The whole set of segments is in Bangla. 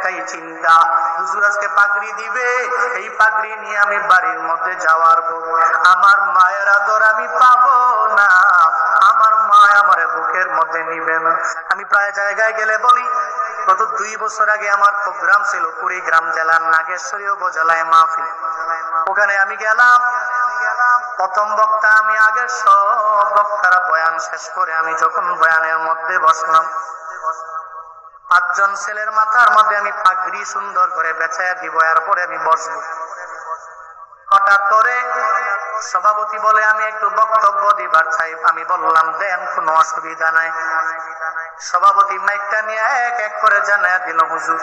একটাই চিন্তা, হুজুর আজকে পাগড়ি দিবে, এই পাগড়ি নিয়ে আমি বাড়ির মধ্যে যাওয়ার পর আমার মায়ের আদর আমি পাবো না, আমার মা আমার বুকের মধ্যে নিবে না। আমি প্রায় জায়গায় গেলে বলি, গত 2 বছর আগে আমার প্রোগ্রাম ছিল কুড়িগ্রাম জেলার নাগেশ্বরী উপজেলায় মাহফিল। ওখানে আমি গেলাম, প্রথম বক্তা আমি, আগের সব বক্তারা বয়ান শেষ করে আমি যখন বয়ানের মধ্যে বসলাম, 5 জন ছেলের মাথার মধ্যে আমি পাগড়ি সুন্দর করে বেছায়া দিব, এরপরে আমি বসবো। হঠাৎ করে সভাপতি বলে আমি একটু বক্তব্য দিবার চাই। আমি বললাম দেন, কোনো অসুবিধা নাই। সভাপতি মাইকটা নিয়ে এক এক করে জানায়া দিল, হুজুর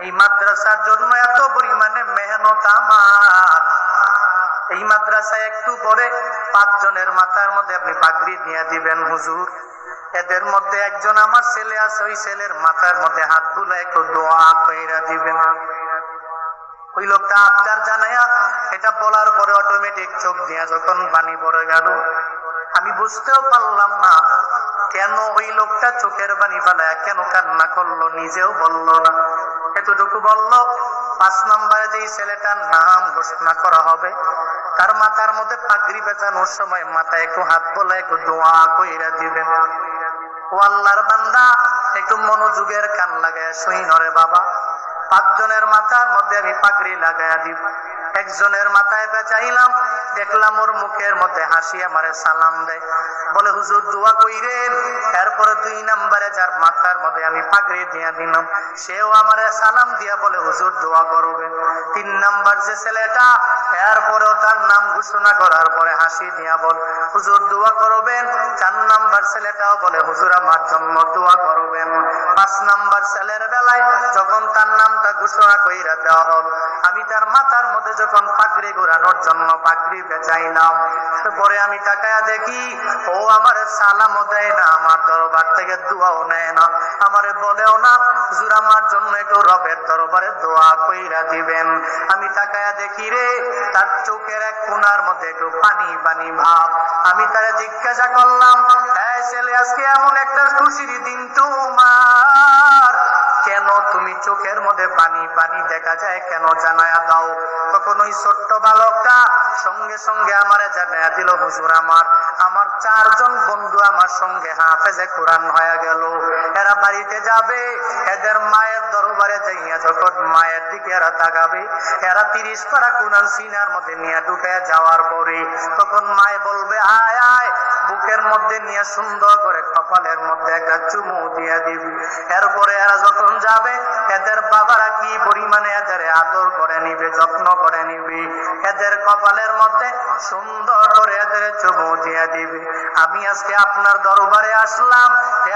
এই মাদ্রাসার জন্য এত পরিমাণে মেহনত আমার, এই মাদ্রাসায় একটু পরে 5 জনের মাথার মধ্যে আপনি পাগড়ি দিয়ে দিবেন হুজুর। এদের মধ্যে একজন আমার ছেলে আছে, ওই ছেলের মাথার মধ্যে হাত বুলা একটু দোয়া কইরা দিবেন। ওই লোকটা আবদার জানায়া এটা বলার পরে অটোমেটিক চোখ দিয়া যখন পানি পড়ে গেল, আমি বুঝতেও পারলাম না কেন ওই লোকটা চোখের পানি ফেলায় কেন কান্না করলো, নিজেও বললো না। এতটুকু বলল, 5 নম্বরে যেই ছেলেটার নাম ঘোষণা করা হবে তার মাথার মধ্যে পাগড়ি পেঁচানোর সময় মাথায় একটু হাত বলে একটু দোয়া কইরা দিবেন। ও আল্লাহর বান্দা, একটু মনোযোগের কান লাগায় শুই নরে বাবা। 5 জনের মাথার মধ্যে আমি পাগড়ি লাগাইয়া দিব। একজনের মাথায় পেঁচাইলাম, দেখলাম ওর মুখের মধ্যে হাসি আমারে সালাম দেয়, বলে হুজুর দোয়া কইরেন। এরপরে 2 নম্বরে যার মাথার মধ্যে আমি পাগড়ি দিয়া দিলাম, সেও আমারে সালাম দিয়া বলে হুজুর দোয়া করবেন। 3 নম্বর যে ছেলেটা, এরপরেও তার নাম ঘোষণা করার পরে হাসি দিয়া বল হুজুর দোয়া করবেন। 4 নম্বর ছেলেটাও বলে হুজুর আমার জন্য দোয়া করবেন। 5 নম্বর ছেলের বেলায় যখন তার নামটা ঘোষণা কইরা দেওয়া হল, আমি তার মাথার মধ্যে যখন পাগড়ি ঘোরানোর জন্য পাগড়ি বেচাইলাম, পরে আমি তাকায়া দেখি ও আমার সালামও দেয় না, আমার দরবার থেকে দোয়াও নেয় না, আমারে বলেও না হুজুর আমার জন্য একটু রবের দরবারে দোয়া কইরা দিবেন। আমি তাকায়া দেখি রে, তার চোখের এক কোণার মধ্যে একটু পানি পানি ভাব। আমি তারে জিজ্ঞাসা করলাম, এই ছেলে আজকে এমন একটা খুশির দিন তোমার, কেন তুমি চোখের মধ্যে পানি পানি দেখা যায়, কেন জানায়া দাও। তখন ওই ছোট্ট বালকটা সঙ্গে সঙ্গে আমারে জানায়া দিল, হুজুর আমার 4 জন বন্ধু আমার সঙ্গে হাফেজে কোরআন হয়ে গেল, এরা বাড়িতে যাবে, এদের মায়ের দরবারে যাইয়া যখন মায়ের দিকে এরা তাকাবে, এরা 30 পারা কোরআন সিনার মধ্যে নিয়ে ঢুকে যাওয়ার পরে তখন মায়ে বলবে আয় আয়, বুকের মধ্যে নিয়ে সুন্দর করে কপালের মধ্যে একটা চুমু দিয়ে দিবি। এরপরে এরা যখন যাবে, এদের বাবারা কি পরিমাণে এদের আদর করে নিবে, যত্ন করে নিবে, এদের কপালের মধ্যে সুন্দর করে এদের চুমু দিয়ে দিবে। আমি আজকে আপনার দরবারে আসলাম,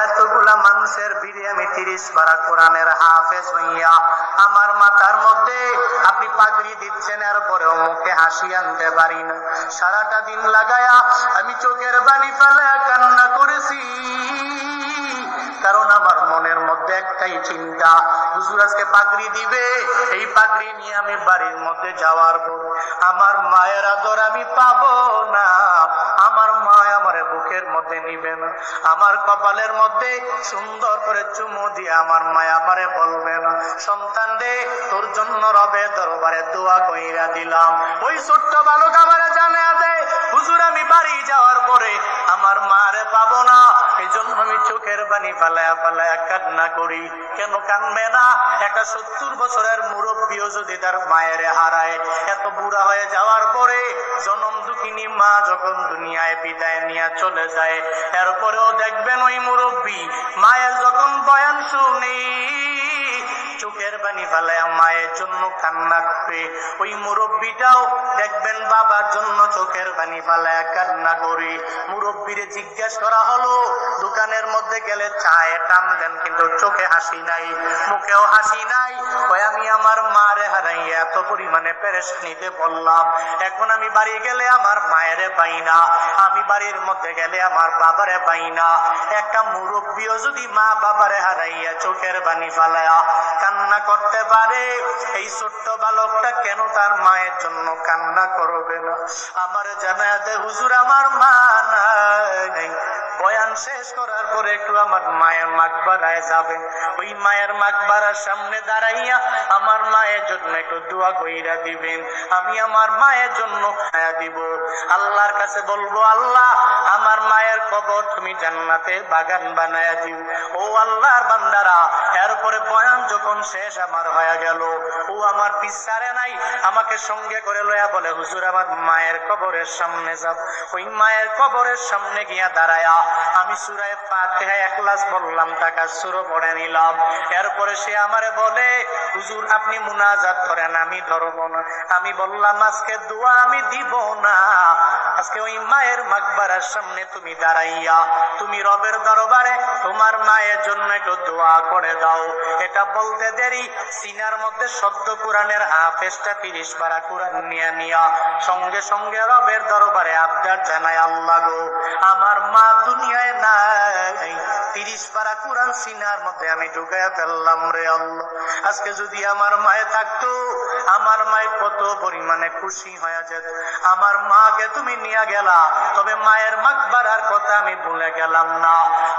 এতগুলা মানুষের ভিড়ে আমি 30 পারা কোরআনের হাফেজ হইয়া আমার মাথার মধ্যে আপনি পাগড়ি দিচ্ছেন, এরপরেও মুখে হাসি আনতে পারি না। সারাটা দিন লাগায়া আমি চোখের পানি ফেলে কান্না করেছি, কারণ আমার মনের মধ্যে একটাই চিন্তা, হুজুর আজকে পাগড়ি দিবে, এই পাগড়ি নিয়ে আমি বাড়ির মধ্যে যাওয়ার পর আমার মায়ের আদর আমি পাবো না, আমার মা আমার বুকের মধ্যে নিবে না, আমার কপালের মধ্যে সুন্দর করে চুমু দিয়ে আমার মায়া আমারে বলবে না, সন্তান রে তোর জন্য রবের দরবারে দোয়া কইরা দিলাম। ওই ছোট্ট বালক আমারে জানায়া দেয়, হুজুর আমি বাড়ি যাওয়ার পরে আমার মারে পাবো না, এই জন্য আমি চোখের পানি ফালায়া ফালায়া কান্না করি। কেন কানবে না? একটা 70 বছরের মুরব্বীও যদি তার মায়ের হারায়, এত বুড়া হয়ে যাওয়ার পরে জনম দুঃখিনী মা যখন দুনিয়ায় বিদায় নিয়ে চলে যায়, এরপরেও দেখবেন ওই মুরব্বী মায়ের যখন বয়ান শুনি চোখের পানি ফেলায় মায়ের জন্য কান্না করে, ওই মুরব্বীটাও দেখবেন বাবার জন্য চোখের পানি ফেলায় কান্না করে। মুরব্বীরে জিজ্ঞাসা করা হলো, দোকানের মধ্যে গেলে চায়ে টান দেন কিন্তু চোখে হাসি নাই, মুখেও হাসি নাই, ওই আমি আমার মারে হারাইয়া এত পরিমাণে পেরেশানিতে বললাম, এখন আমি বাড়ি গেলে আমার মায়েরে পাই না, আমি বাড়ির মধ্যে গেলে আমার বাবারে পাই না। একটা মুরব্বীও যদি মা বাবারে হারাইয়া চোখের পানি ফেলায়া কান্না করতে পারে, এই ছোট্ট বালকটা কেন তার মায়ের জন্য কান্না করবে না? আমার জানাতে হুজুর আমার মা নাই, বয়ান শেষ করার পরে একটু আমার মায়ের মাকবারায় যাবেন। ওই মায়ের মাকবারার সামনে দাঁড়াইয়া আমার মায়ের জন্য একটু দোয়া কইরা দিবেন। আমি আমার মায়ের জন্য খায়া দিব। আল্লাহর কাছে বলবো, আল্লাহ আমার মায়ের কবর তুমি জান্নাতের বাগান বানায়া দিও। ও আল্লাহর বান্দারা, এরপরে বয়ান যখন শেষ আমার হয়ে গেল, ও আমার পিছারে নাই, আমাকে সঙ্গে করে লয়া বলে, হুজুর আমার মায়ের কবরের সামনে যাব। ওই মায়ের কবরের সামনে গিয়া দাঁড়ায়া আমি সূরা ফাতিহা ইখলাস বললাম, তাকাসসুর পড়ে নিলাম। এরপরে সে আমারে বলে, হুজুর আপনি মুনাজাত করেন, আমি ধরব না। আমি বললাম, আজকে দোয়া আমি দিব না, আজকে ওই মায়ের মাকবারার সামনে তুমি দাঁড়াইয়া তুমি রবের দরবারে তোমার মায়ের জন্য একটু দোয়া করে দাও। এটা বলতে দেরি, সিনার মধ্যে সদ্য কোরআনের হাফেজটা 30 পারা কোরআন নিয়া সঙ্গে সঙ্গে রবের দরবারে আবদার জানায়, আল্লাহ গো আমার মা দুনিয়ায় নাই, 30 পারা কোরআন সিনার মধ্যে আমি ঢুকাইয়া ফেললাম রে আল্লাহ। আজকে যদি আমার মায়ে থাকতো, আমার মায়ে কত পরিমাণে খুশি হয়ে যেত। আমার মাকে তুমি নিয়ে গেলা, তবে মায়ের মাকবারার কথা আমি ভুলে গেলাম না।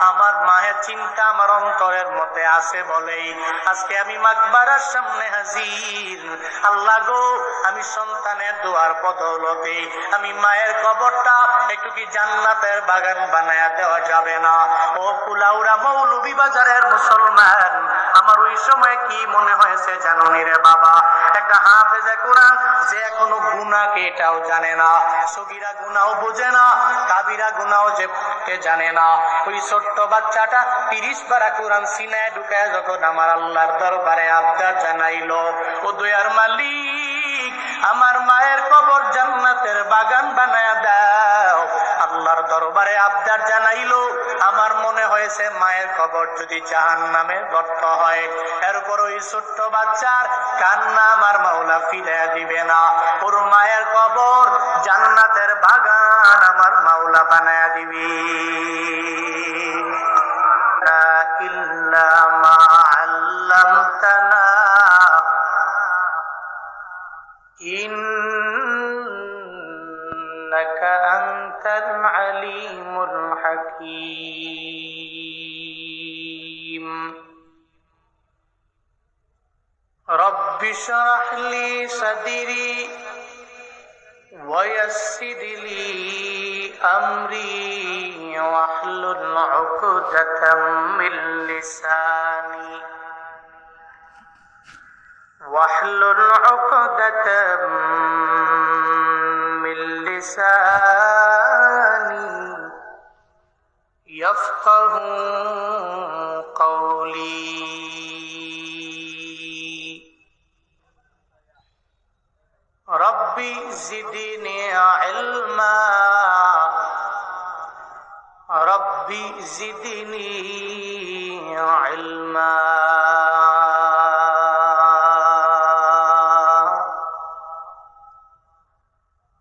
আমার মায়ের চিন্তা আমার অন্তরের মধ্যে আছে বলেই আজকে আমি মাকবারার সামনে হাজির। আল্লাহ গো, আমি সন্তানের দোয়ার বদৌলতে আমি মায়ের কবরটা একটু কি জান্নাতের বাগান বানায়া দেওয়া যাবে না? ও কুলাউড়া মৌলভী বাজারের মুসলমান, আমার ওই সময় কি মনে হয়েছে জানুনি রে বাবা? একটা হাফেজে কোরআন যে এখনো গুনাহকে এটাও জানে না, সগীরা গুনাহও বোঝে না, কাবিরা গুনাহও যে জানে না, ওই ছোট্ট বাচ্চাটা 30 পারা কোরআন সিনায় ঢুকায় যখন আমার আল্লাহর দরবারে আবদার জানাইলো, ও দয়ার মালিক আমার মায়ের কবর জান্নাতের বাগান বানায়া দাও, আল্লাহর দরবারে আবদার জানাইলো। আমার মনে হয়েছে মায়ের কবর যদি জাহান্নামের গর্ত হয়, এরপর ওই ছোট্ট বাচ্চার কান্না আমার মাওলা ফিরাইয়া দিবে না, ওর মায়ের কবর জান্নাতের বাগান আমার মাওলা বানায়া দিবে। লা ইল্লা মা আল্লামতানা ইন্নাকা আনতাল আলিমুল হাকীম। রব্বি শরহ লি সাদরি ويسر لي أمري واحلل عقدة من لساني يفقه قولي. ربي زدني علما ربي زدني علما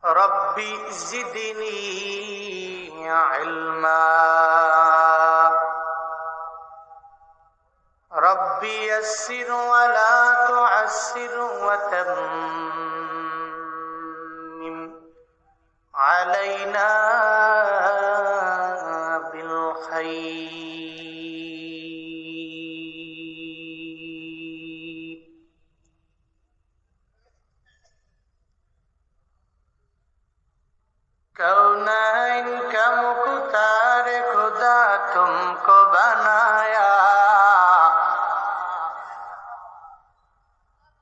ربي زدني علما ربي يسر ولا تعسر وتمم علينا بالخير. कौनैन का मुख्तार खुदा तुमको बनाया,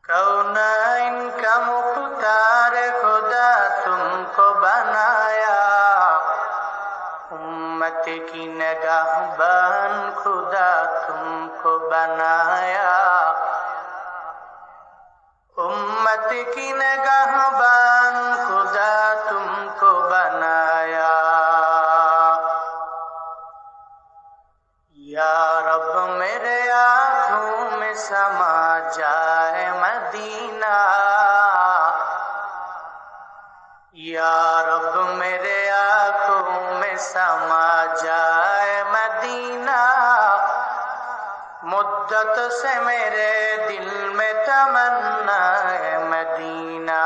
कौनैन का मुख्तार खुदा तुमको बनाया, उम्मत की निगाहबान खुदा तुमको बनाया, उम्मत की निगाहबान खुदा तुमको बनाया। या रब मेरे आँखों में समा जाए मदीना, या रब मेरे आँखों में समा जाए मदीना, मुद्दत से मेरे दिल में तमन्ना है मदीना।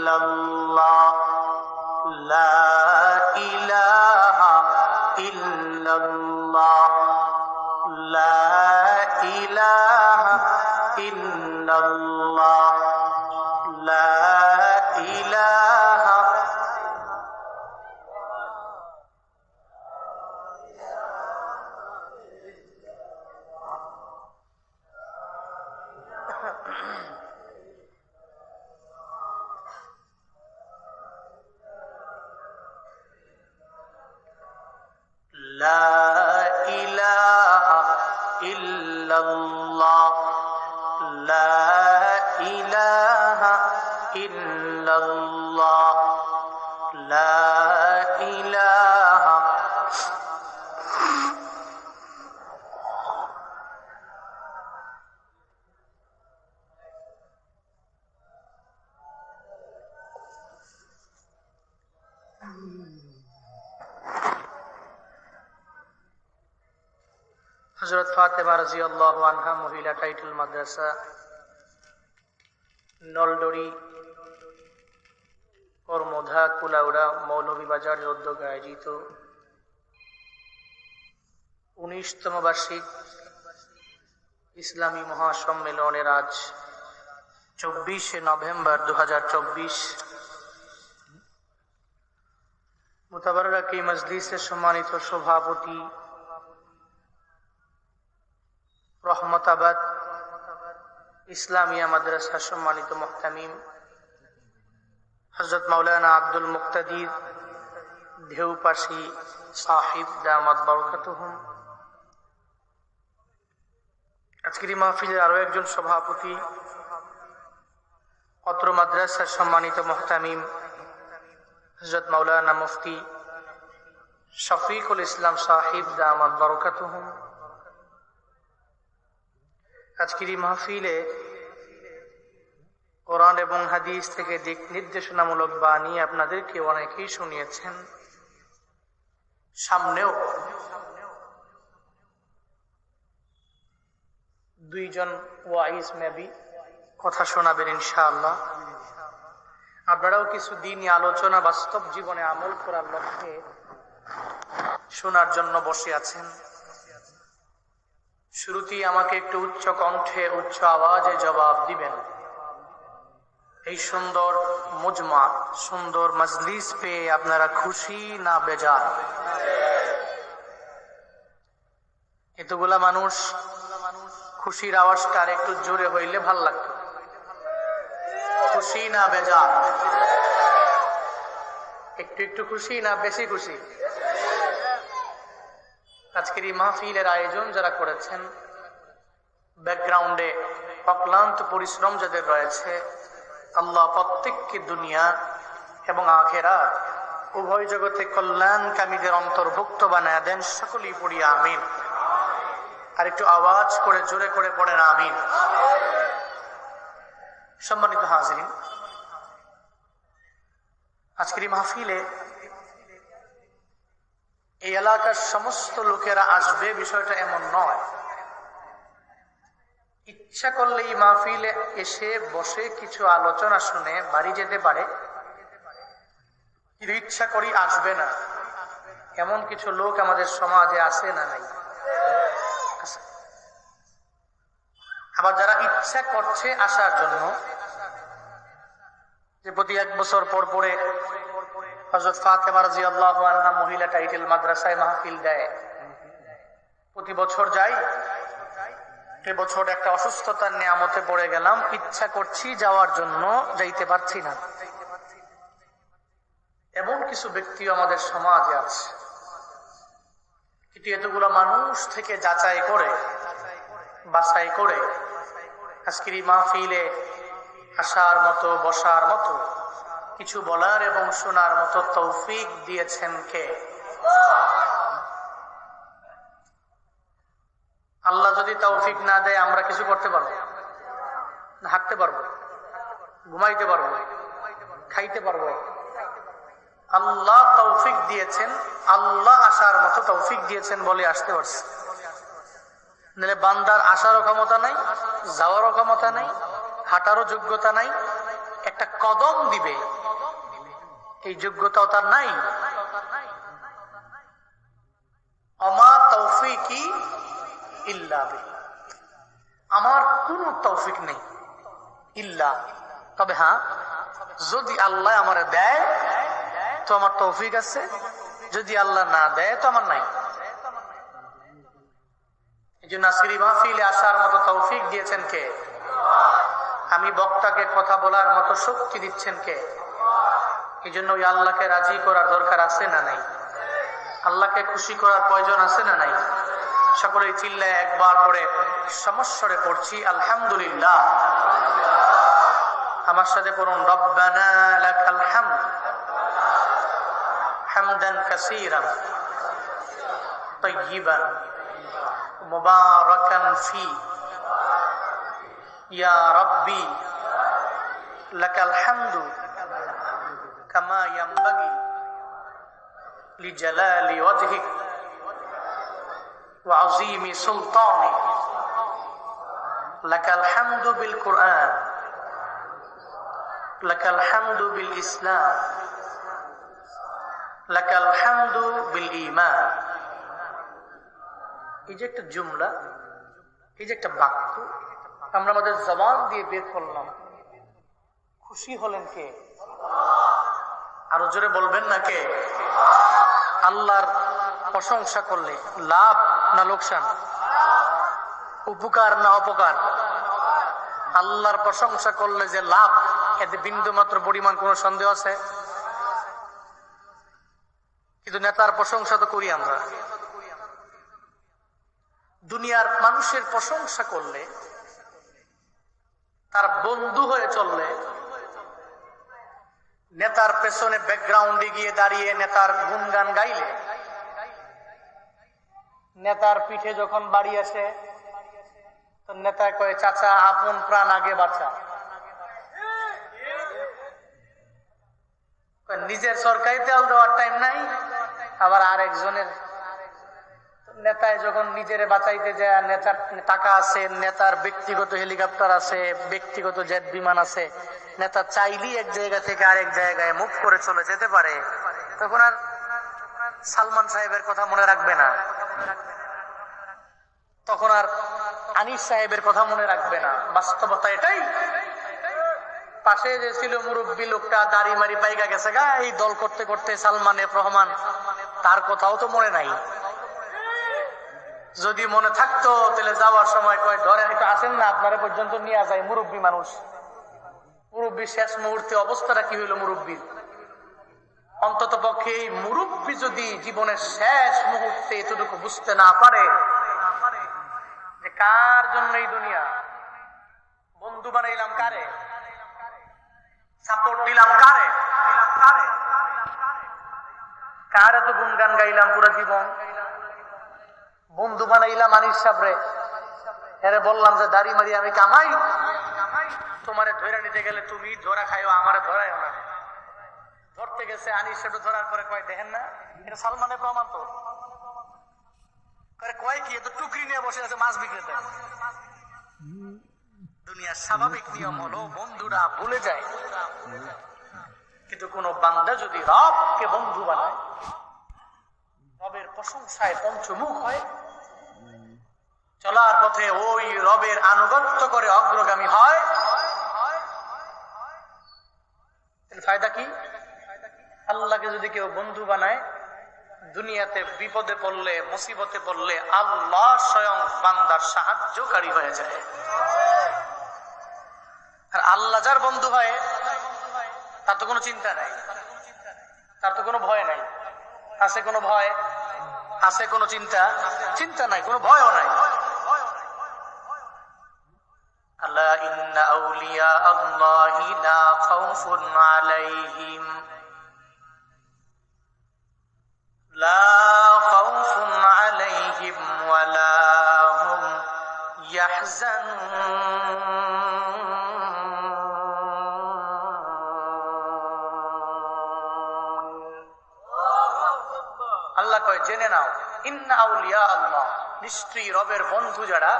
ইল্লাল্লাহ লা ইলাহা ইল্লাল্লাহ লা ইলাহা ইল্লাল্লাহ লা ইলাহা لا إله إلا الله لا إله إلا الله لا إله হযরত ফাতেমা রাদিয়াল্লাহু আনহা মহিলা টাইটেল মাদ্রাসা নলডরি কর্মধা কুলাউড়া মৌলভীবাজারের উদ্যোগে আয়োজিত 19তম বার্ষিক ইসলামী মহাসম্মেলনের আজ 24শে নভেম্বর 2024 মুতাবাররাক এই মজলিসের সম্মানিত সভাপতি রহমতাবাদ ইসলামিয়া মাদ্রাসা সম্মানিত মুহতামিম হযরত মাওলানা আব্দুল মুক্তাদির ঢেউপাশি সাহিব দামাত বরকাতুহুম, আজকের এই মাহফিলের আরো একজন সভাপতি অত্র মাদ্রাসার সম্মানিত মুহতামিম হযরত মাওলানা মুফতি শফিকুল ইসলাম সাহিব দামাত বরকাতুহুম, আজকের এই মাহফিলে কোরআন এবং হাদিস থেকে দিক নির্দেশনামূলক বাণী আপনাদেরকে অনেকেই শুনিয়েছেন, সামনেও দুইজন ওয়াইজ মেবি কথা শোনাবেন ইনশাআল্লাহ। আপনারাও কিছু দিনই আলোচনা বাস্তব জীবনে আমল করার লক্ষ্যে শোনার জন্য বসে আছেন। শুরুতেই আমাকে একটু উচ্চ কণ্ঠে উচ্চ আওয়াজে জবাব দিবেন, এই সুন্দর মুজমা সুন্দর মজলিস পেয়ে আপনারা খুশি না বেজার? এতগুলা মানুষ, খুশির আওয়াজটা আর একটু জোরে হইলে ভাল লাগতো। খুশি না বেজার? একটু একটু খুশি না বেশি খুশি? আজকের এই মাহফিলের আয়োজন যারা করেছেন, ব্যাকগ্রাউন্ডে অক্লান্ত পরিশ্রম যাদের রয়েছে, আল্লাহ প্রত্যেককে দুনিয়া এবং আখিরাত উভয় জগতে কল্যাণকামীদের অন্তর্ভুক্ত বানায় দেন। সকলেই পড়ি আমিন। আর একটু আওয়াজ করে জোরে করে পড়েন আমিন। সম্মানিত হাজিরিন, আজকের এই মাহফিলে এই এলাকার সমস্ত লোকেরা আসবে বিষয়টা এমন নয়। ইচ্ছা করলে এই মাহফিলে এসে বসে কিছু আলোচনা শুনে বাড়ি যেতে পারে, কিন্তু ইচ্ছা করি আসবে না, এমন কিছু লোক আমাদের সমাজে আছে না নাই? আবার যারা ইচ্ছা করছে আসার জন্য, যে প্রতি 1 বছর পর পরে হযরত ফাতেমা রাদিয়াল্লাহু আনহা মহিলা টাইটেল মাদ্রাসায় মাহফিল দেয়, প্রতি বছর যাই, এবছর একটা অসুস্থতার নিয়ামতে পড়ে গেলাম, ইচ্ছা করছি যাওয়ার জন্য, যাইতে পারছি না। এমন কিছু ব্যক্তিও আমাদের সমাজে আছে, কিন্তু এতগুলো মানুষ থেকে যাচাই করে বাছাই করে আজকের এই মাহফিলে আসার মতো, বসার মতো, কিছু বলার এবং শোনার মতো তৌফিক দিয়েছেন কে? আল্লাহ যদি তৌফিক না দেয় আমরা কিছু করতে পারবো না? হাঁটতে পারবো, ঘুমাইতে পারবো, খাইতে পারবো? আল্লাহ তৌফিক দিয়েছেন, আল্লাহ আসার মতো তৌফিক দিয়েছেন বলে আসতে পারছে। নাহলে বান্দার আসারও ক্ষমতা নাই, যাওয়ারও ক্ষমতা নাই, হাঁটারও যোগ্যতা নাই, একটা কদম দিবে, এই যোগ্যতাও তার নাই। আমা তৌফিকি ইল্লা বিল্লাহ, আমার কোন তৌফিক নেই ইল্লা, তবে হ্যাঁ যদি আল্লাহ আমার দেয় তো আমার তৌফিক আছে, যদি আল্লাহ না দেয় তো আমার নাই। এই জন্য আজকের মাহফিলে আসার মতো তৌফিক দিয়েছেন কে? আমি বক্তাকে কথা বলার মতো শক্তি দিচ্ছেন কে? এই জন্য ওই আল্লাহকে রাজি করার দরকার আছে না নাই? আল্লাহকে খুশি করার প্রয়োজন আছে না নাই? সকলেই চিল্লায় একবার করে সমস্বরে পড়ছি আলহামদুলিল্লাহ। আমার সাথে পড়ুন রব্বানা লাকাল হামদ হামদান কাসীরান তাইয়িবান মুবারাকান ফি ইয়া রাব্বি লাকাল হামদু কামা ইয়ানবাগি লিজালালি ওয়াজহিক ওয়া আযীমি সুলতানিক লাকাল হামদু বিল কুরআন লাকাল হামদু বিল ইসলাম লাকাল হামদু বিল ঈমান। এই যে একটা জুমলা, এই যে একটা বাক্য আমরা আমাদের জবান দিয়ে বের করলাম, খুশি হলেন কে? আরো জোরে বলবেন না কে? আল্লাহর প্রশংসা করলে লাভ না লোকসান, উপকার না অপকার? আল্লাহর প্রশংসা করলে যে লাভ, এতে বিন্দু মাত্র পরিমাণ কোন সন্দেহ আছে? কিন্তু নেতার প্রশংসা তো করি আমরা। দুনিয়ার মানুষের প্রশংসা করলে, তার বন্ধু হয়ে চললে, নেতার পেছনে ব্যাকগ্রাউন্ডে গিয়ে দাঁড়িয়ে নেতার গুণগান গাইলে, নেতার পিঠে যখন বাড়ি আসে তো নেতা কয়ে চাচা আপন প্রাণ আগে বাঁচা। নিজের সরকারি তেল দেওয়ার টাইম নাই, আবার আরেকজনের নেতায় যখন নিজের বাঁচাইতে যায়, নেতার টাকা আছে, নেতার ব্যক্তিগত হেলিকপ্টার আছে, ব্যক্তিগত জেট বিমান আছে, নেতা চাইলেই এক জায়গা থেকে আরেক জায়গায় মুভ করে চলে যেতে পারে, তখন আর সালমান সাহেবের কথা মনে রাখবে না, তখন আর আনিস সাহেবের কথা মনে রাখবে না। বাস্তবতা এটাই। পাশে যে ছিল মুরব্বী লোকটা দাড়ি মারি পাইকা গেছে গা এই দল করতে করতে, সালমান এফ রহমান, তার কথাও তো মনে নাই। যদি মনে থাকতো তাহলে যাওয়ার সময় কয় ধরেন একটু আসেন না, আপনারা পর্যন্ত নিয়ে যায়, মুরব্বী মানুষ। মুরব্বী শেষ মুহূর্তে অবস্থাটা কি হইল মুরব্বীর? অন্তত পক্ষে এই মুরব্বী যদি জীবনের শেষ মুহূর্তে এতটুকু বুঝতে না পারে যে কার জন্য এই দুনিয়া, বন্ধু বানাইলাম কারে, সাপোর্ট দিলাম কারে, কার এত গুণগান গাইলাম পুরো জীবন, বন্ধু বানাইলাম আনিস সাবরে, এরে বললাম যে দাড়ি মারি আমি কামাই, তোমারে ধরে নিতে গেলে তুমি ধরা খাইও, আমারে ধরাইও না। ধরতে গেছে আনিস সাহেব, ধরার পরে কয় দেখেন না এটা সালমানের প্রমাণ তো, কয় কি এত টুকরি নিয়ে বসে আছে মাছ বিক্রেতা। দুনিয়ার স্বাভাবিক নিয়ম হলো বন্ধুরা ভুলে যায়, কিন্তু কোন বান্দা যদি রবকে বন্ধু বানায়, রবের প্রশংসায় পঞ্চমুখ হয়, চলার পথে ওই রবের আনুগত্য করে অগ্রগামী হয়, ফায়দা কি? আল্লাহকে যদি কেউ বন্ধু বানায়, দুনিয়াতে বিপদে পড়লে, মুসিবতে পড়লে আল্লাহ স্বয়ং বান্দার সাহায্যকারী হয়ে যায়। আর আল্লাহ যার বন্ধু হয় তার তো কোনো চিন্তা নাই, তার তো কোনো ভয় নাই। আছে কোনো ভয়? আছে কোনো চিন্তা? চিন্তা নাই, কোনো ভয়ও নাই। আলা ইন্না আউলিয়া আল্লাহি লা খাউফুন আলাইহিম লা খাউফুন আলাইহিম ওয়া লা হুম ইয়াহজানুন। আল্লাহ কয় জেনে নাও, ইন্না আউলিয়া আল্লাহ, নিশ্চয়ই রবের বন্ধু যারা,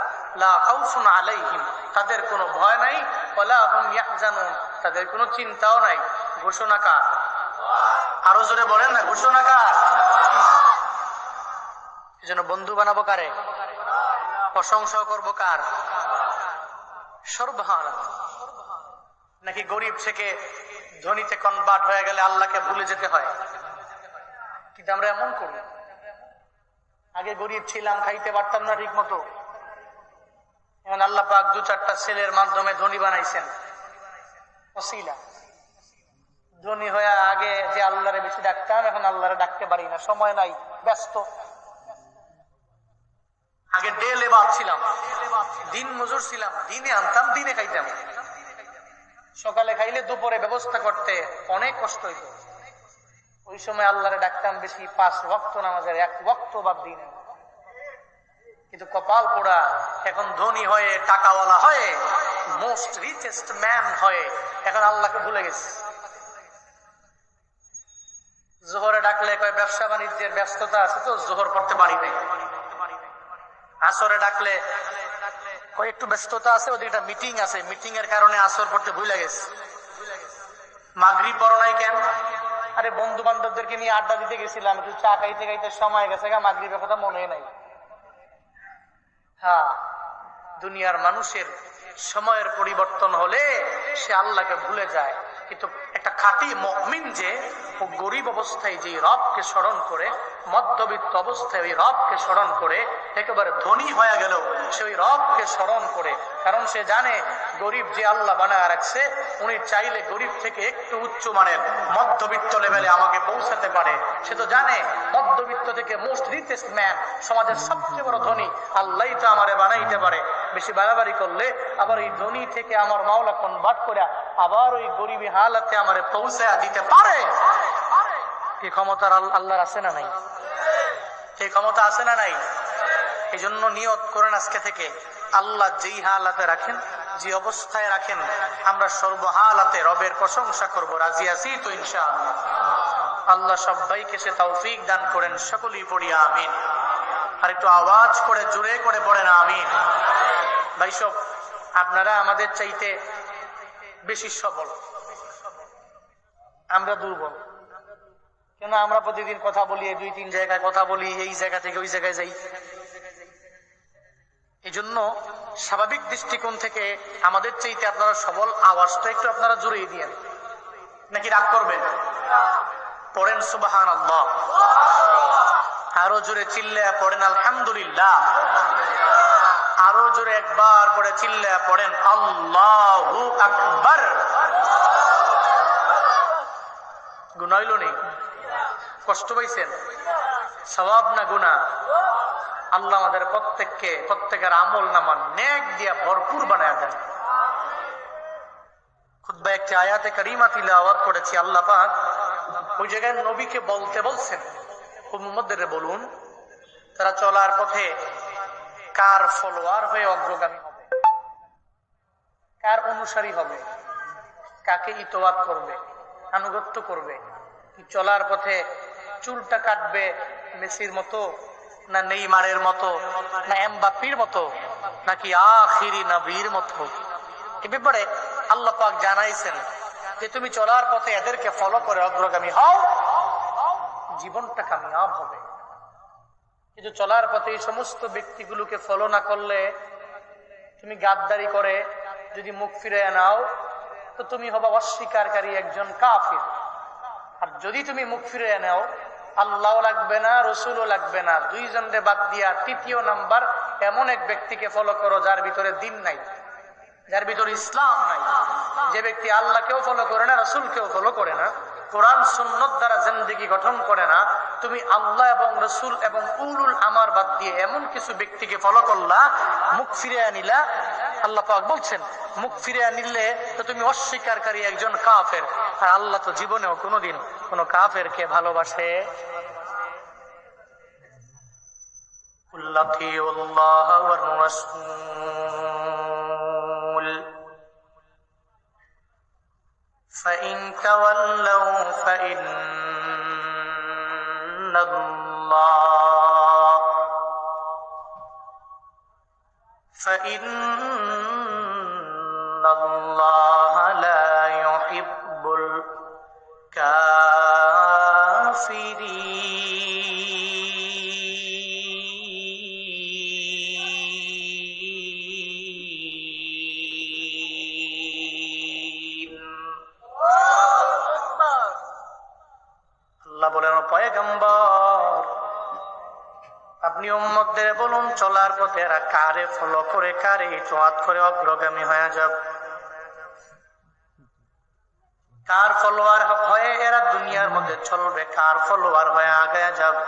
লা খাউফুন আলাইহিম, তাদের কোনো ভয় নাই, ওয়ালা হুম ইয়াহজানুন, তাদের কোনো চিন্তাও নাই। ঘোষণা কার? আরো জোরে বলেন না, ঘোষণা কার? এজন্য বন্ধু বানাবো কারে? প্রশংসা করবো কার? সর্বহারা। নাকি গরিব থেকে ধনীতে কনভার্ট হয়ে গেলে আল্লাহকে ভুলে যেতে হয়? কিন্তু আমরা এমন করি, আগে গরিব ছিলাম, খাইতে পারতাম না ঠিক মতো, এখন আল্লাহ পাক 2-4টা ছেলের মাধ্যমে ধনী বানাইছেন। ওসিলা ধনী হয়ে আগে যে আল্লাহরে বেশি ডাকতাম, এখন আল্লাহরে ডাকতে পারি না, সময় নাই, ব্যস্ত। আগে ডে লেবার ছিলাম, দিন মজুর ছিলাম, দিনে আনতাম দিনে খাইতাম। সকালে খাইলে দুপুরে ব্যবস্থা করতে অনেক কষ্ট হইত। ওই সময় আল্লাহরে ডাকতাম বেশি, 5 ওয়াক্ত নামাজের 1 ওয়াক্ত বাদ দিন। কিন্তু কপাল পোড়া, এখন ধনী হয়ে টাকাওয়ালা হয়ে মোস্ট রিচেস্ট ম্যান হয়ে এখন আল্লাহকে ভুলে গেছে। জোহরে ডাকলে কয় ব্যবসা বাণিজ্যের ব্যস্ততা আছে তো জোহর পড়তে পারি নাই। আসরে ডাকলে কয় একটু ব্যস্ততা আছে, ওদিকে একটা মিটিং আছে, মিটিং এর কারণে আসর পড়তে ভুলে গেছে। মাগরিব পড়ো নাই কেন? আরে বন্ধু বান্ধবদেরকে নিয়ে আড্ডা দিতে গেছিলাম, একটু চা খাইতে খাইতে সময় গেছে, মাগরিবের কথা মনে নাই। হ্যাঁ, দুনিয়ার মানুষের সময়ের পরিবর্তন হলে সে আল্লাহকে ভুলে যায়। কিন্তু একটা খাঁটি মুমিন যে ও গরিব অবস্থায় যে রবকে স্মরণ করে, মধ্যবিত্ত অবস্থায় ওই রবকে স্মরণ করে, একেবারে ধনী হয়ে গেল সে ওই রবকে স্মরণ করে। কারণ সে জানে গরিব যে আল্লাহ বানায় রাখছে, উনি চাইলে গরিব থেকে একটু উচ্চ মানের মধ্যবিত্ত লেভেলে আমাকে পৌঁছাতে পারে। সে তো জানে মধ্যবিত্ত থেকে মোস্ট রিচেস্ট ম্যান, সমাজের সবচেয়ে বড় ধনী আল্লাহই তো আমারে বানাইতে পারে। বেশি বাড়াবাড়ি করলে আবার এই ধনী থেকে আমার মাওলা কনভার্ট করে আবার ওই গরিবী হালাতে আমারে পৌঁছায়া দিতে পারে। এই ক্ষমতা আল্লাহর আছে না নাই? এই ক্ষমতা আছে না নাই? এই জন্য নিয়ত করেন আজকে থেকে, আল্লাহ যেই হালাতে রাখেন, যে অবস্থায় রাখেন, আমরা সর্বহালাতে রবের প্রশংসা করব। রাজি আছি তো ইনশাআল্লাহ? আল্লাহ সবাইকে সে তৌফিক দান করেন। সকলেই পড়ি আমিন। আর একটু আওয়াজ করে জোরে করে পড়েন আমিন। ভাই সব, আপনারা আমাদের চাইতে বেশি সবল, আমরা দুর্বল। কেন? আমরা প্রতিদিন কথা বলি, 2-3 জায়গায় কথা বলি, এই জায়গা থেকে ওই জায়গায় যাই। এই জন্য স্বাভাবিক দৃষ্টিকোণ থেকে আমাদের চাইতে আপনারা সবল। আওয়াজটা একটু আপনারা জোরে দিয়েন, নাকি রাগ করবেন? পড়েন সুবহানাল্লাহ। আরো জোরে চিল্লায়া পড়েন আলহামদুলিল্লাহ। আরো জোরে একবার করে চিল্লায়া পড়েন আল্লাহু আকবার। গুনাহ হইল নেই? কষ্ট পাইছেন? সওয়াব না গুনাহ? আল্লাহ আমাদের প্রত্যেকের আমল নামা নেক দিয়া ভরপুর বানায়া দেন। খুতবায় একটি আয়াতে কারিমা তিলাওয়াত করেছি। আল্লাহ পাক ওই জায়গায় নবীকে বলতে বলছেন, উম্মতদের বলুন তারা চলার পথে কার ফলোয়ার হয়ে অগ্রগামী হবে, কার অনুসারী হবে, কাকে ইতোয়াত করবে, আনুগত্য করবে। চলার পথে চুলটা কাটবে মেসির মতো, না নেইমারের মতো, না এমবাপ্পির মতো, নাকি আখিরি নবীর মতো? এ ব্যাপারে আল্লাহ পাক জানাইছেন যে তুমি চলার পথে এদেরকে ফলো করে অগ্রগামী হও, জীবনটা কামিয়াব হবে। কিন্তু চলার পথে এই সমস্ত ব্যক্তিগুলোকে ফলো না করলে, তুমি গাদ্দারি করে যদি মুখ ফিরে নাও, তো তুমি হবা অস্বীকারী একজন কাফির। আর যদি তুমি মুখ ফিরে নাও, আল্লাহ লাগবে না, রসুলও লাগবে না, দুইজনকে বাদ দিয়া 3য় নাম্বার এমন এক ব্যক্তিকে ফলো করো যার ভিতরে দিন নাই, যার ভিতরে ইসলাম নাই, যে ব্যক্তি আল্লাহকেও ফলো করে না, রসুলকেও ফলো করে না, কোরআন সুন্নত দ্বারা জিন্দেগি গঠন করে না। তুমি আল্লাহ এবং রসুল এবং উলুল আমার বাদ দিয়ে এমন কিছু ব্যক্তিকে ফলো করলা, মুখ ফিরে আনিলা। আল্লাহ পাক বলছেন মুখ ফিরে আনিলে তো তুমি অস্বীকারী একজন কাফের। আর আল্লাহ তো জীবনেও কোনোদিন কোনো কাফেরকে ভালোবাসে। আল্লাহ ওয়ার রাসূল فإن تولوا فإن الله لا কাফিরিন। আল্লাহ বলেন, পয়গম্বর আপনি উম্মতদের বলুন চলার পথে এরা কারে ফলো করে, কারে ইতোয়াত করে অগ্রগামী হয়ে যাবে, কার ফলোয়ার হয়ে এরা দুনিয়ার মধ্যে চলবে, কার ফলোয়ার হয়ে আগায় যাবে।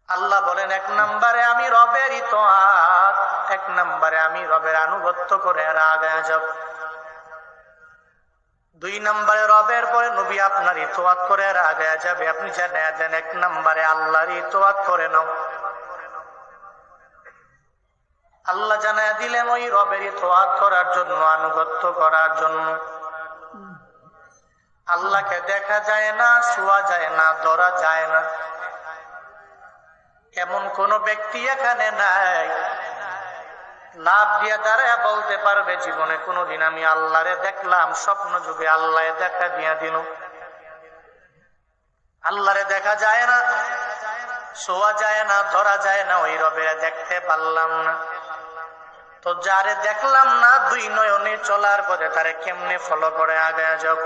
আল্লাহ বলেন, এক নম্বরে আমি রবের ইতোয়াত, এক নম্বরে আমি রবের আনুগত্য করে এরা আগায় যাবে। দুই নম্বরে রবের পরে নবী আপনার ইতোয়াত করে এরা আগায় যাবে। আপনি জানায়া দেন এক নম্বরে আল্লাহর ইতোয়াত করে নাও। আল্লাহ জানায়া দিলেন ওই রবের ইতোয়াত করার জন্য, আনুগত্য করার জন্য আল্লাহকে দেখা যায় না, ছোঁয়া যায় না, ধরা যায় না। এমন কোন ব্যক্তি এখানে নাই লাভ দিয়ে দাঁড়ায় বলতে পারবে জীবনে কোনোদিন আমি আল্লাহরে দেখলাম, স্বপ্ন যুগে আল্লাহ দেখা দিয়া দিল। আল্লাহরে দেখা যায় না, ছোঁয়া যায় না, ধরা যায় না, ওই রবের দেখতে পারলাম না। তো যারে দেখলাম না, দুই নয়নে চলার পথে তারে কেমনে ফলো করে আগায় যাব।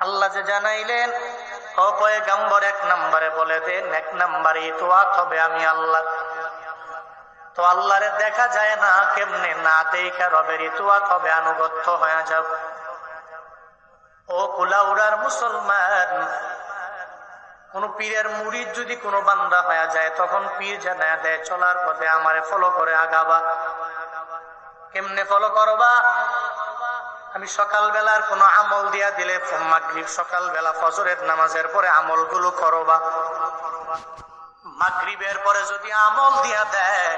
আল্লাহ যে জানাইলেন, ও পয়গম্বর এক নম্বরে বলে দেন, এক নম্বরে ইতোয়াত হবে আমি আল্লাহ। তো আল্লাহরে দেখা যায় না, কেমনে না দেখা রবের ইতোয়াত হবে, আনুগত্য হয়ে যাব। ও কুলাউড়ার মুসলমান, কোন পীরের মুরিদ যদি কোনো বান্দা হয়ে যায়, তখন পীর জানায়া দেয় চলার পথে আমারে ফলো করে আগাবা। কেমনে ফলো করবা? আমি সকালবেলার কোন আমল দিয়া দিলে, মাগরিব সকালবেলা ফজরের নামাজের পরে আমলগুলো করবা। মাগরিবের পরে যদি আমল দিয়া দেয়,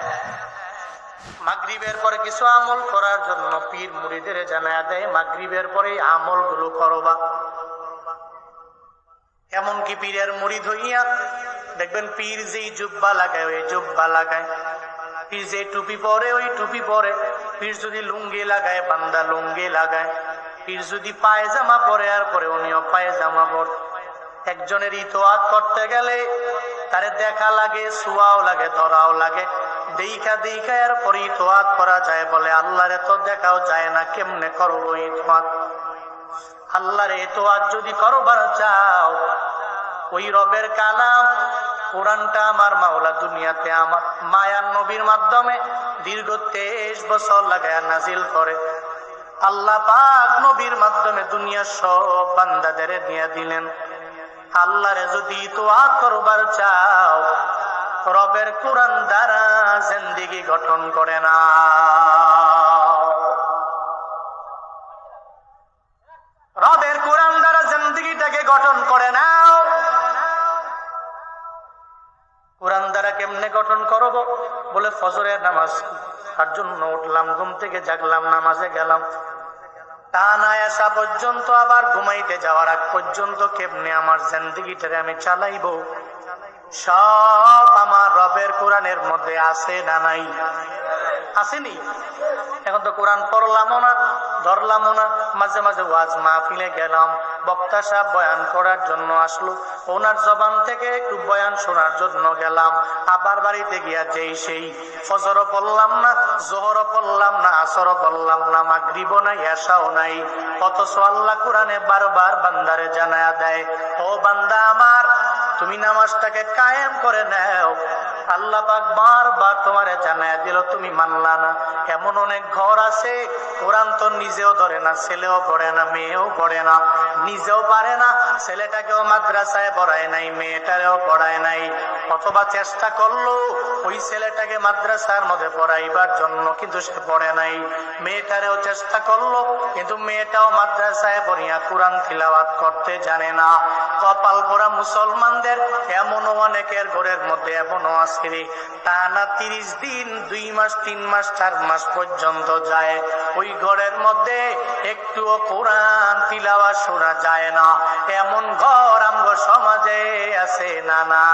মাগরিবের পরে কিছু আমল করার জন্য পীর মুরিদের জানায়া দেয় মাগরিবের পরে আমলগুলো করবা। এমনকি পীরের মুরিদ হইয়া দেখবেন পীর যেই জুব্বা লাগায় ওই জুব্বা লাগায়, পীর যে টুপি পরে ওই টুপি পরে, পীর যদি লুঙ্গি লাগায় বান্দা লুঙ্গি লাগায়, পীর যদি পায়জামা পরে আর পরে উনিও পায়জামা পরে। একজনের ইতোয়াত করতে গেলে তারে দেখা লাগে, ছোঁয়াও লাগে, ধরাও লাগে। দেখা দেখা এর পরে ইতোয়াত করা যায়। বলে আল্লাহরে তো দেখাও যায় না, কেমনে করবো ইতোয়াত? আল্লাহর ইতোয়াত যদি করবার চাও, ওই রবের কালাম কোরআনটা আমার মাওলা দুনিয়াতে আমার মায়ার নবীর মাধ্যমে দীর্ঘ 23 বছর লাগায় নাজিল করে। আল্লাহ পাক নবীর মাধ্যমে দুনিয়ার সব বান্দাদের দিয়ে দিলেন। আল্লাহরে যদি ইতোয়াত করবার চাও, রবের কোরআন দ্বারা জিন্দেগি গঠন করে না। রবের কোরআন দ্বারা জিন্দেগিটাকে গঠন করে নাও। কোরআন দ্বারা কেমনে গঠন করব? বলে ফজরের নামাজ তার জন্য উঠলাম, ঘুম থেকে জাগলাম, নামাজে গেলাম, টানা আসা পর্যন্ত, আবার ঘুমাইতে যাওয়ার আগ পর্যন্ত কেমনে আমার জিন্দেগিটারে আমি চালাইবো, সব আমার রবের কোরআনের মধ্যে আছে না নাই? আসেনি? এখন তো কোরআন পড়লামও না, ধরলামও না। মাঝে মাঝে ওয়াজ মাহফিলে গেলাম, বক্তা সাহেব বয়ান করার জন্য আসলো, ওনার জবান থেকে একটু বয়ান শোনার জন্য গেলাম। আবার বাড়িতে গিয়া যেই সেই ফজরও পড়লাম না, জোহরও পড়লাম না, আসরও পড়লাম না, মাগরিবও নাই, এশাও নাই। অথচ আল্লাহ কোরআনে বারবার বান্দারে জানায়া দেয়, ও বান্দা আমার, তুমি নামাজটাকে কায়েম করে নাও। আল্লাহ পাক বারবার তোমারে জানায়া দিল, তুমি মানলা না। এমন অনেক ঘর আছে কোরআন তো নিজেও ধরে না, ছেলেও পড়ে না, মেয়েও পড়ে না, নিজেও পারে না, ছেলেটাকেও মাদ্রাসায় পড়ায় নাই, মেয়েটারেও পড়ায় নাই। অথবা চেষ্টা করলো ওই ছেলেটাকে মাদ্রাসার মধ্যে পড়াইবার জন্য, কিন্তু সে পড়ে নাই। মেয়েটারেও চেষ্টা করলো, কিন্তু মেয়েটাও মাদ্রাসায় পড়িয়া কোরআন তিলাওয়াত করতে জানে না। কপাল পোড়া মুসলমানদের এমনও অনেকের ঘরের মধ্যে এমনও আছে টানা 30 দিন, 2 মাস, 3 মাস, 4 মাস পর্যন্ত যায়, ওই ঘরের মধ্যে একটুও কোরআন তিলাওয়াত শোনা যায় না। এমন ঘর আমগো সমাজে আছে না? না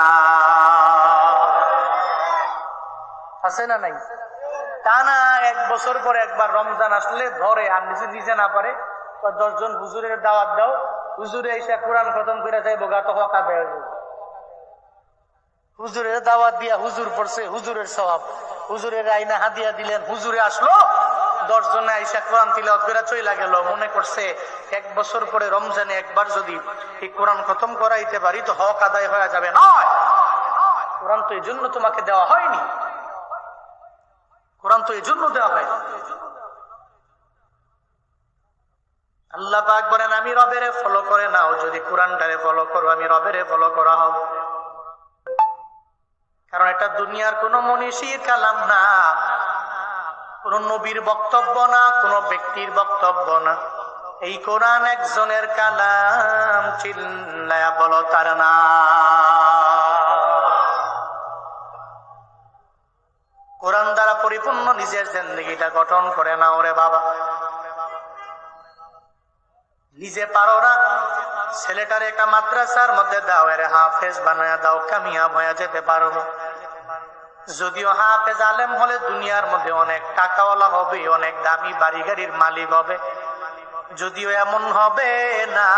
আছে না নাই? টানা 1 বছর পরে একবার রমজান আসলে ধরে, আর নিজে নিজে না পারে, 10 জন হুজুরের দাওয়াত দাও, হুজুরে এসে কোরআন খতম করে যাইব গা, তো হকা দেয়। হুজুরের দাওয়াত দিয়া হুজুর পড়ছে, হুজুরের সওয়াব। হুজুরের আইনা হাদিয়া দিলেন, হুজুরে আসলো, 10 জনে আইসা কোরআন তিলাওয়াত করে চইলা গেল। মনে করছে 1 বছর পরে রমজানে একবার যদি এই কোরআন খতম করাইতে পারি তো হক আদায় হয়ে যাবে। নয়, কোরআন তো এই জন্য তোমাকে দেওয়া হয়নি, কোরআন তো এই জন্য দেওয়া হয়। আল্লাহ পাক বলেন, আমি রবেরে ফলো করে নাও, যদি কোরআনটারে ফলো করো আমি রবেরে ফলো করা হবে। কারণ এটা দুনিয়ার কোন মনীষীর কালাম না, কোন নবীর বক্তব্য না, কোন ব্যক্তির বক্তব্য না। এই কোরআন একজনের কালাম, চিল্লায়া বলো তার না। কোরআন দ্বারা পরিপূর্ণ নিজের জিন্দেগিটা গঠন করে নাও রে বাবা। নিজে পারো না, ছেলেটার একটা মাদ্রাসার মধ্যে দাও, এর হাফেজ বানায়া দাও, কামিয়াব হয়ে যেতে পারো না। যদিও হাফেজ আলেম হলে দুনিয়ার মধ্যে অনেক টাকাওয়ালা হবে, অনেক দামি বাড়ি গাড়ির মালিক হবে, যদিও এমন হবে না।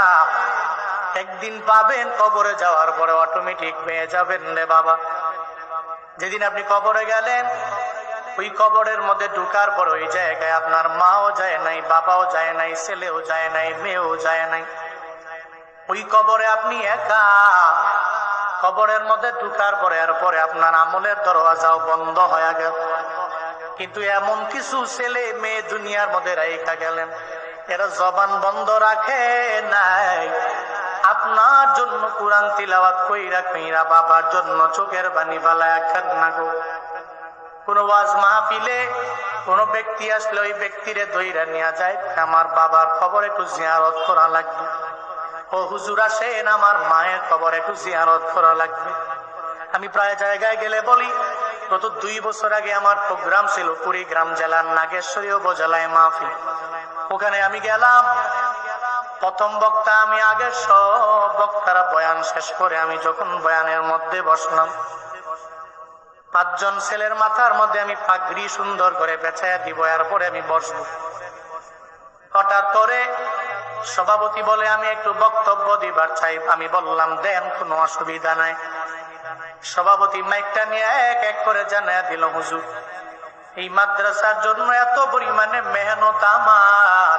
একদিন পাবেন কবরে যাওয়ার পরে অটোমেটিক পেয়ে যাবেন রে বাবা। যেদিন আপনি কবরে গেলেন, ওই কবরের মধ্যে ঢুকার পর ওই জায়গায় আপনার মাও যায় নাই, বাবাও যায় নাই, ছেলেও যায় নাই, মেয়েও যায় নাই। ওই কবরে আপনি একা। কবরের মধ্যে ঢুকার পরে এরপরে আপনার আমলের দরওয়াজাও বন্ধ হয়ে গেল। কিন্তু এমন কিছু ছেলে মেয়ে দুনিয়ার মধ্যে রাইখা গেলেন, এরা জবান বন্ধ রাখে নাই। আপনার জন্য কোরআন তিলাওয়াত কইরা কইরা বাবার জন্য চোখের পানি ফালায়া কান্না গো। কোন ওয়াজ মাহফিলে কোন ব্যক্তি আসলে ওই ব্যক্তিরে ধইরা নিয়ে যায়, আমার বাবার খবর একটু জিয়ারত করা লাগবে। ও হুজুর আসেন, আমার মায়ের খবর একটু জিয়ারত করা লাগবে। আমি প্রায় জায়গায় গেলে বলি, গত 2 বছর আগে আমার প্রোগ্রাম ছিল কুড়িগ্রাম জেলার নাগেশ্বরী উপজেলায় মাহফিল। ওখানে আমি গেলাম, প্রথম বক্তা আমি, আগে সব বক্তারা বয়ান শেষ করে আমি যখন বয়ানের মধ্যে বসলাম, 5 জন ছেলের মাথার মধ্যে আমি পাগড়ি সুন্দর করে পেঁচাইয়া দিব, এরপরে আমি বসবো। হঠাৎ করে সভাপতি বলে, আমি একটু বক্তব্য দিবার চাই। আমি বললাম, দেন, কোনো অসুবিধা নাই। সভাপতি মাইকটা নিয়ে এক এক করে জানাইয়া দিল, হুজুর এই মাদ্রাসার জন্য এত পরিমাণে মেহনত আমার,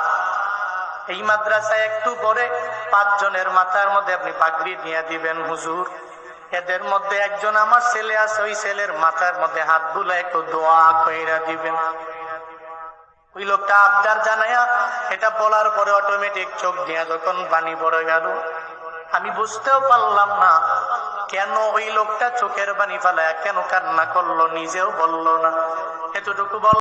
এই মাদ্রাসায় একটু পরে 5 জনের মাথার মধ্যে আপনি পাগড়ি নিয়ে দিবেন হুজুর। এদের মধ্যে একজন আমার ছেলে আছে, ওই ছেলের মাথার মধ্যে হাত বুলা একটু দোয়া কইরা দিবেন। ওই লোকটা আবদার জানায়া এটা বলার পরে অটোমেটিক চোখ দিয়ে যখন পানি পড়ে গেল, আমি বুঝতেও পারলাম না কেন ওই লোকটা চোখের পানি ফালায়া কেন কান্না করলো, নিজেও বললো না। এতটুকু বল